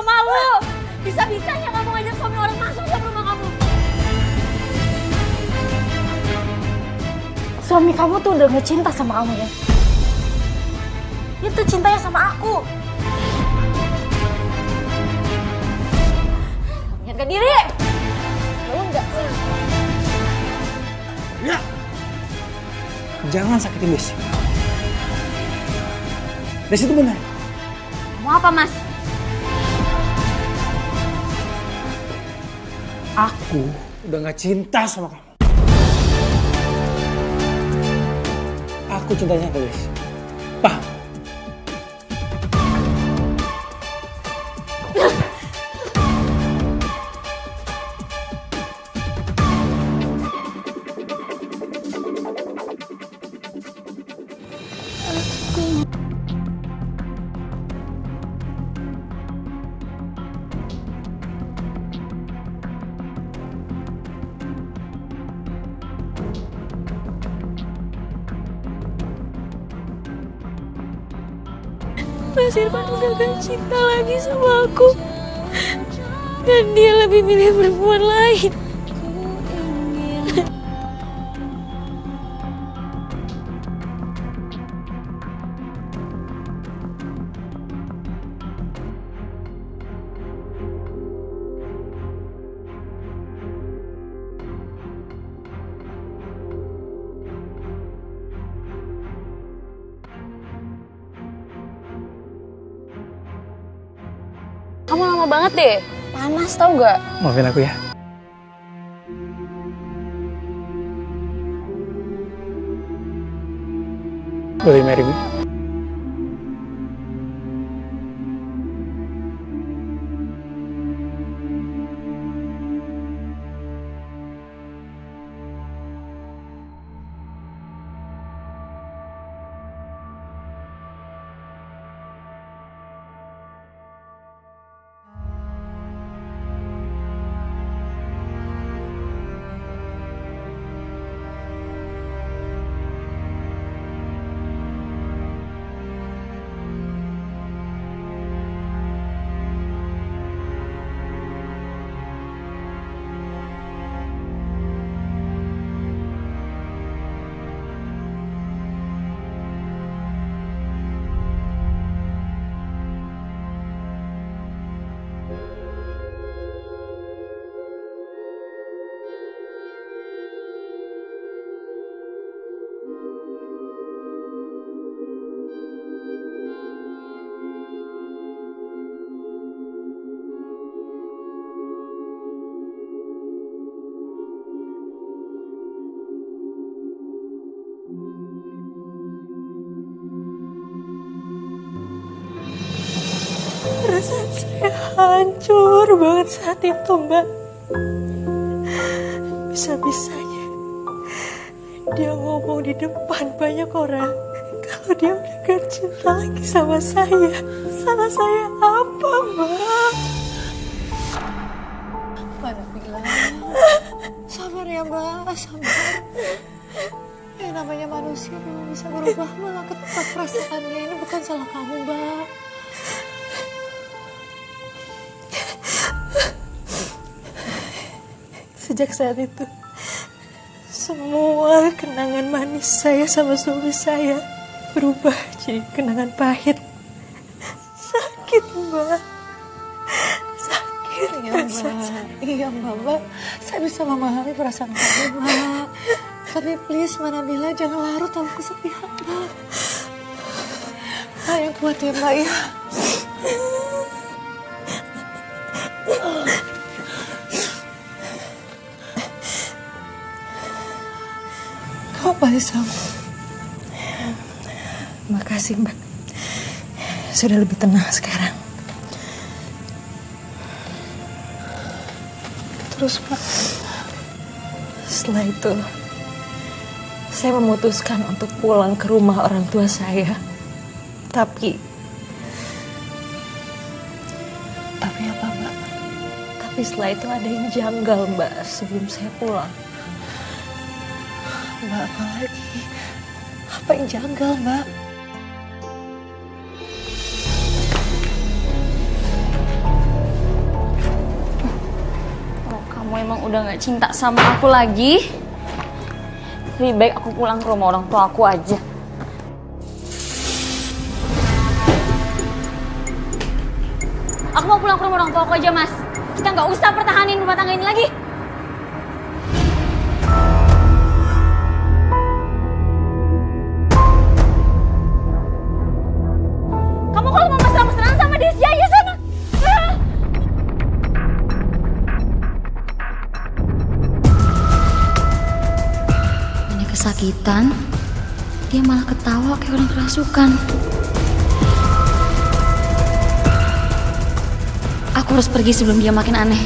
malu. Bisa-bisanya kamu ngajak suami orang masuk ke rumah kamu. Suami kamu tuh udah gak cinta sama kamu ya? Itu cintanya sama aku. Ingatkan diri. Lu enggak. Ya. Jangan sakitin Desi. Desi itu benar. Mau apa, Mas? Aku udah gak cinta sama kamu. Aku cintanya ke Desi. Paham? Mas Irfan udah gak cinta lagi sama aku. Dan dia lebih milih perempuan lain. Kamu lama banget deh. Panas tau gak? Maafin aku ya. Boleh marry me? Perasaan saya hancur banget saat itu, Mbak. Bisa-bisanya dia ngomong di depan banyak orang kalau dia udah gak cinta lagi sama saya. Salah saya apa, Mbak? Mana bilang? Sabar ya, Mbak, sabar. Yang namanya manusia memang bisa berubah, Mbak. Ketika perasaannya ini bukan salah kamu, Mbak. Sejak saat itu, semua kenangan manis saya sama suami saya berubah jadi kenangan pahit. Sakit, Mbak. Sakit. Iya, Mbak. Iya, Mbak. Saya bisa memahami perasaan kamu, Mbak. Tapi please, Manabila, jangan larut dalam kesedihan, Mbak. Mbak, yang kuat ya, Mbak, ya. Kamu pasti sanggup. Makasih, Mbak. Sudah lebih tenang sekarang. Terus, Pak, setelah itu saya memutuskan untuk pulang ke rumah orang tua saya. Tapi apa, Mbak? Tapi setelah itu ada yang janggal, Mbak, sebelum saya pulang. Mbak, apa lagi? Apa yang janggal, Mbak? emang udah gak cinta sama aku lagi, lebih baik aku pulang ke rumah orang tua aku aja. Aku mau pulang ke rumah orang tua aku aja, Mas. Kita nggak usah pertahanin rumah tangga ini lagi. Kamu kalau mau mesra-mesraan sama Desya aja sana. Ini kesakitan, dia malah ketawa kayak orang kerasukan. Aku harus pergi sebelum dia makin aneh.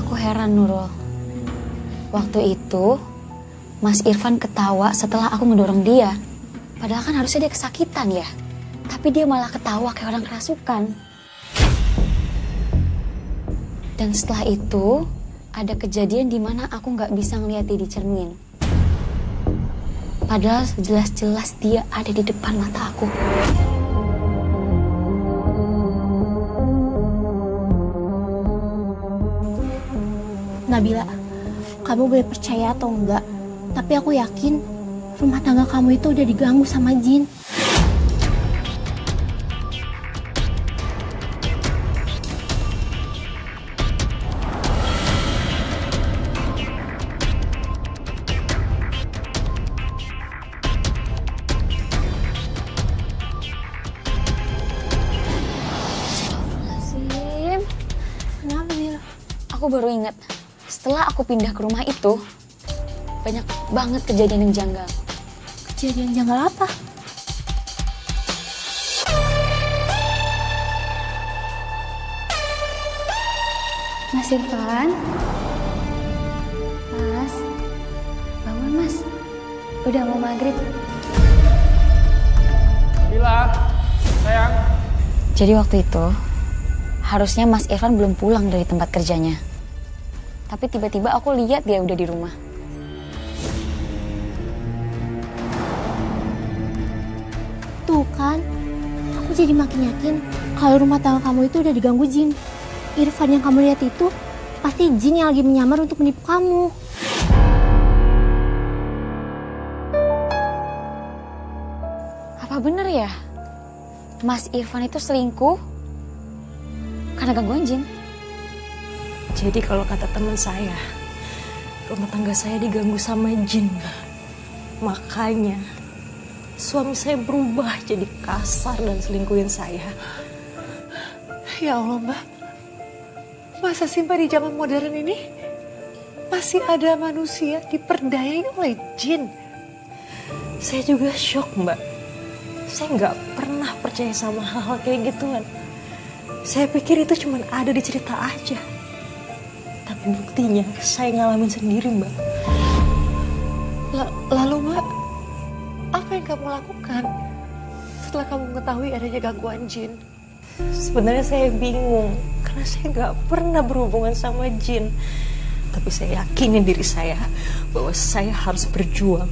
Aku heran, Nurul. Waktu itu, Mas Irfan ketawa setelah aku mendorong dia. Padahal kan harusnya dia kesakitan ya. Tapi dia malah ketawa kayak orang kerasukan. Dan setelah itu, ada kejadian di mana aku nggak bisa ngeliat dia di cermin. Padahal jelas-jelas dia ada di depan mata aku. Nabila, kamu boleh percaya atau enggak, tapi aku yakin rumah tangga kamu itu udah diganggu sama jin. Astagfirullahaladzim. Kenapa, Mila? Aku baru ingat, setelah aku pindah ke rumah itu, banyak banget kejadian yang janggal. Kejadian janggal apa? Mas Irfan? Mas? Bangun, Mas. Udah mau maghrib. Bila, sayang. Jadi waktu itu, harusnya Mas Irfan belum pulang dari tempat kerjanya. Tapi tiba-tiba aku lihat dia udah di rumah. Tuh kan, aku jadi makin yakin kalau rumah tangga kamu itu udah diganggu jin. Irfan yang kamu lihat itu pasti jin yang lagi menyamar untuk menipu kamu. Apa bener ya? Mas Irfan itu selingkuh karena gangguan jin? Jadi kalau kata teman saya, rumah tangga saya diganggu sama jin, Mbak. Makanya suami saya berubah jadi kasar dan selingkuhin saya. Ya Allah, Mbak. Masa sih Mbak di zaman modern ini masih ada manusia diperdayai oleh jin? Saya juga shock, Mbak. Saya nggak pernah percaya sama hal-hal kayak gituan. Saya pikir itu cuma ada di cerita aja. Tapi buktinya saya ngalamin sendiri, Mbak. Lalu Mbak, apa yang kamu lakukan setelah kamu mengetahui adanya gangguan jin? Sebenarnya saya bingung karena saya nggak pernah berhubungan sama jin. Tapi saya yakinin diri saya bahwa saya harus berjuang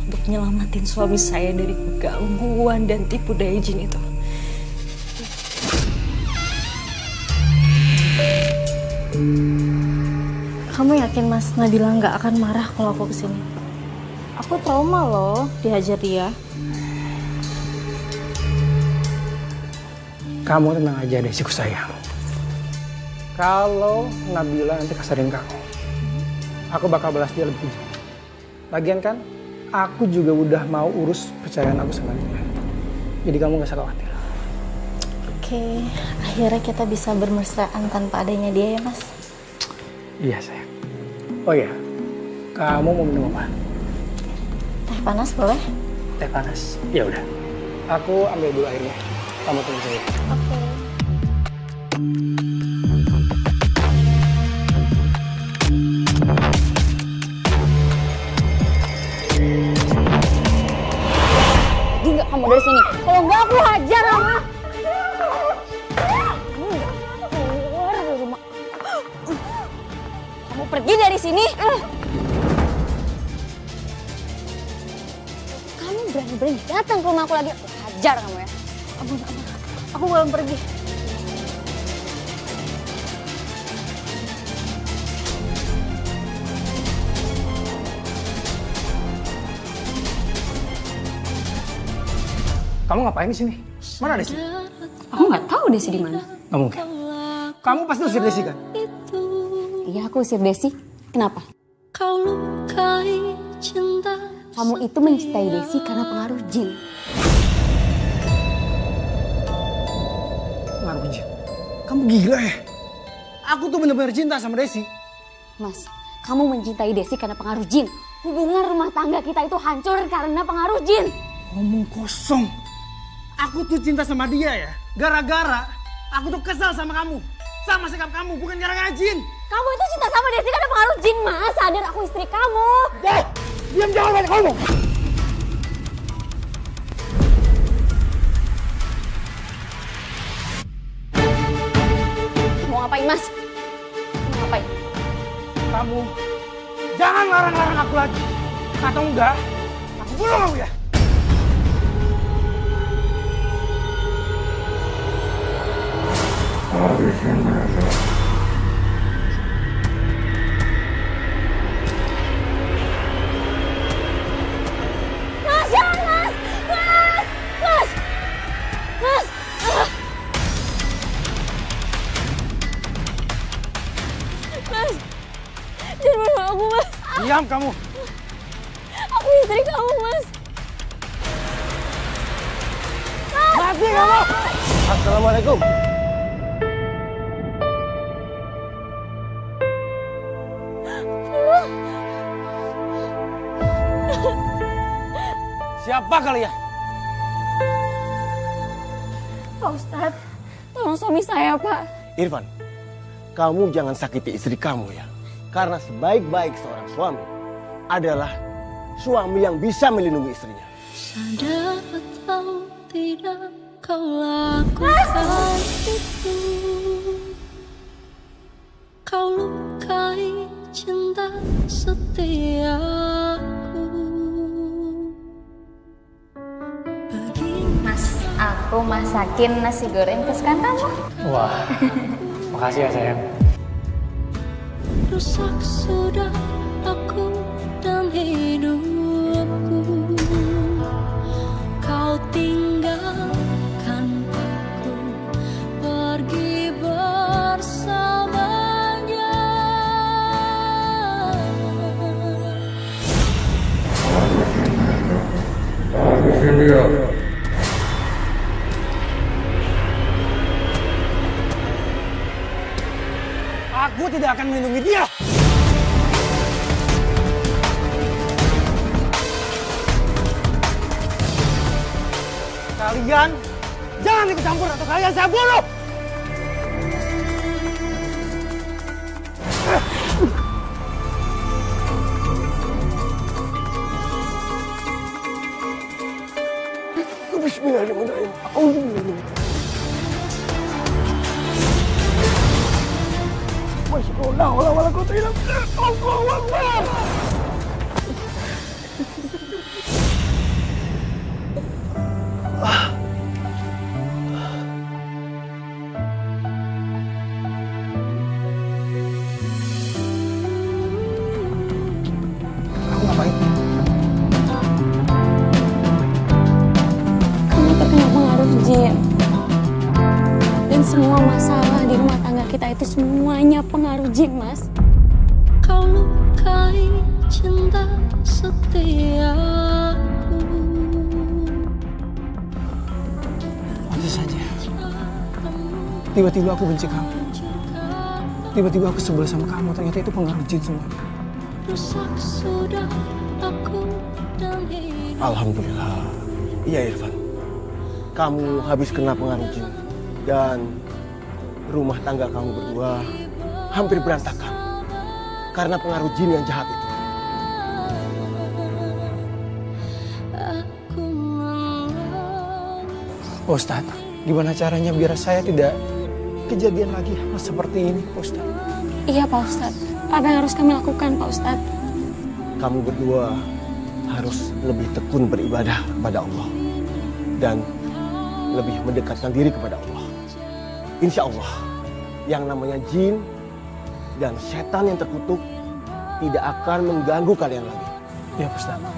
untuk nyelamatin suami saya dari gangguan dan tipu daya jin itu. Kamu yakin Mas Nabila nggak akan marah kalau aku kesini? Aku trauma loh dihajar dia. Kamu tenang aja deh, siku sayang. Kalau Nabila nanti kasarin kamu, aku bakal balas dia lebih kejam. Lagian kan, aku juga udah mau urus percayaan aku sama dia. Jadi kamu gak usah khawatir. Oke, akhirnya kita bisa bermesraan tanpa adanya dia ya Mas. Iya sayang. Oh iya, kamu mau minum apa? Teh panas boleh? Teh panas? Ya udah. Aku ambil dulu airnya. Kamu tunggu saya. Oke. Pergi nggak kamu dari sini? Kalau nggak aku hajar kamu. Kamu nggak keluar dari rumah. Kamu pergi dari sini. Kamu berani-berani datang ke rumah aku lagi. Aku hajar kamu ya. Aku belum pergi. Kamu ngapain di sini? Mana Desi? Aku nggak tahu Desi di mana. Nggak mungkin. Kamu pasti usir Desi kan? Iya, aku usir Desi. Kenapa? Kau lukai cinta. Kamu itu mencintai Desi karena pengaruh jin. Pengaruh jin. Kamu gila ya? Aku tuh bener-bener cinta sama Desi. Mas, kamu mencintai Desi karena pengaruh jin. Hubungan rumah tangga kita itu hancur karena pengaruh jin. Ngomong kosong. Aku tuh cinta sama dia ya. Gara-gara aku tuh kesal sama kamu. Sama sikap kamu, bukan gara-gara jin. Kamu itu cinta sama Desi karena pengaruh jin, Mas. Sadar aku istri kamu. Diam, jangan banyak ngomong. Mau ngapain, Mas? Mau ngapain? Kamu jangan larang-larang aku lagi. Atau enggak, aku bunuh kamu ya. Mas, jangan, Mas! Mas! Mas! Mas! Mas! Jangan bunuh aku, Mas! Diam kamu. Aku istri kamu, Mas! Mati kamu. Assalamualaikum. Siapa kalian? Pak Ustadz, tolong suami saya, Pak. Irfan, kamu jangan sakiti istri kamu ya. Karena sebaik-baik seorang suami adalah suami yang bisa melindungi istrinya. Sadar atau tidak kau lakukan itu. Kau lukai cinta setiaku. Mas, aku masakin nasi goreng kesukaan kamu. Wah, makasih ya sayang. Rusak sudah aku dan hidupku. Kau tinggalkan aku pergi bersamanya. Aku tidak akan melindungi dia. Kalian jangan ikut campur atau kalian saya bunuh. Bismillahirrahmanirrahim. Auzubillah. Masya Allah, wala quwwata illa billah. Allahu Akbar. Kamu ngapain? Kamu terkena pengaruh jin. Dan semua masalah di rumah tangga kita itu semuanya pengaruh jin, Mas. Kau lukai cinta setiaku. Pantas saja. Tiba-tiba aku benci kamu. Tiba-tiba aku sebel sama kamu. Ternyata itu pengaruh jin semua. Rusak sudah aku dan hidup. Alhamdulillah. Iya Irfan. Kamu habis kena pengaruh jin. Dan rumah tangga kamu berdua hampir berantakan. Karena pengaruh jin yang jahat itu. Ustadz, gimana caranya biar saya tidak kejadian lagi hal seperti ini, Ustadz? Iya Pak Ustadz. Apa yang harus kami lakukan Pak Ustadz? Kamu berdua harus lebih tekun beribadah kepada Allah. Dan lebih mendekatkan diri kepada Allah. Insya Allah, yang namanya jin dan setan yang terkutuk tidak akan mengganggu kalian lagi. Ya Ustadz,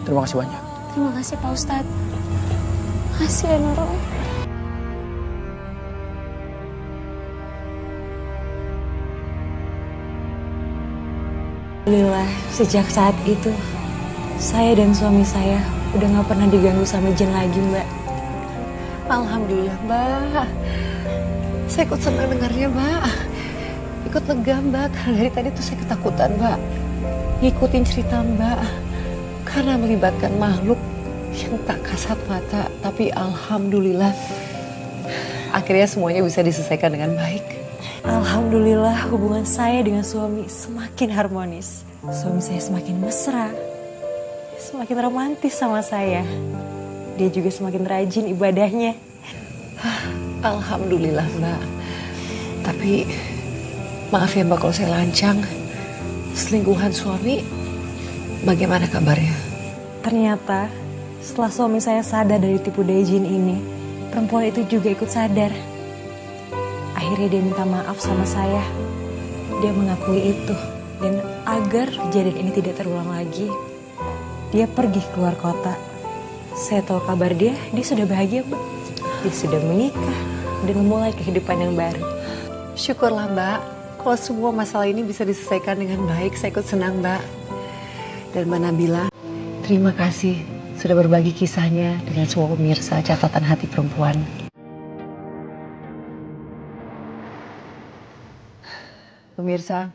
terima kasih banyak. Terima kasih Pak Ustadz. Makasih ya Nurul. Alhamdulillah, sejak saat itu saya dan suami saya udah gak pernah diganggu sama jin lagi, Mbak. Alhamdulillah, Mbak. Saya ikut senang dengarnya, Mbak. Ikut lega, Mbak. Karena dari tadi tuh saya ketakutan, Mbak. Ngikutin cerita Mbak. Karena melibatkan makhluk yang tak kasat mata. Tapi alhamdulillah, akhirnya semuanya bisa diselesaikan dengan baik. Alhamdulillah hubungan saya dengan suami semakin harmonis. Suami saya semakin mesra, semakin romantis sama saya. Dia juga semakin rajin ibadahnya. Alhamdulillah, Mbak. Tapi maaf ya Mbak kalau saya lancang. Selingkuhan suami, bagaimana kabarnya? Ternyata setelah suami saya sadar dari tipu daya jin ini, perempuan itu juga ikut sadar. Akhirnya dia minta maaf sama saya. Dia mengakui itu. Dan agar kejadian ini tidak terulang lagi, dia pergi keluar kota. Saya tahu kabar dia sudah bahagia, Mbak. Dia sudah menikah dan memulai kehidupan yang baru. Syukurlah Mbak, kalau semua masalah ini bisa diselesaikan dengan baik, saya ikut senang Mbak. Dan Mbak Nabila, terima kasih sudah berbagi kisahnya dengan semua pemirsa Catatan Hati Perempuan. Pemirsa,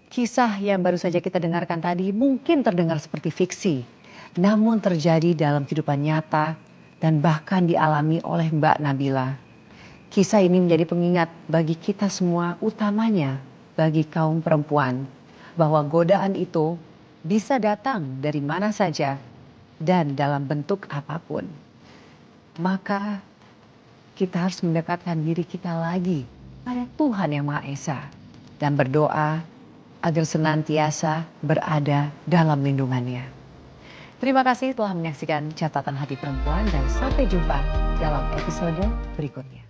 kisah yang baru saja kita dengarkan tadi mungkin terdengar seperti fiksi, namun terjadi dalam kehidupan nyata dan bahkan dialami oleh Mbak Nabila. Kisah ini menjadi pengingat bagi kita semua, utamanya bagi kaum perempuan, bahwa godaan itu bisa datang dari mana saja dan dalam bentuk apapun. Maka kita harus mendekatkan diri kita lagi pada Tuhan Yang Maha Esa dan berdoa agar senantiasa berada dalam lindungannya. Terima kasih telah menyaksikan Catatan Hati Perempuan dan sampai jumpa dalam episode berikutnya.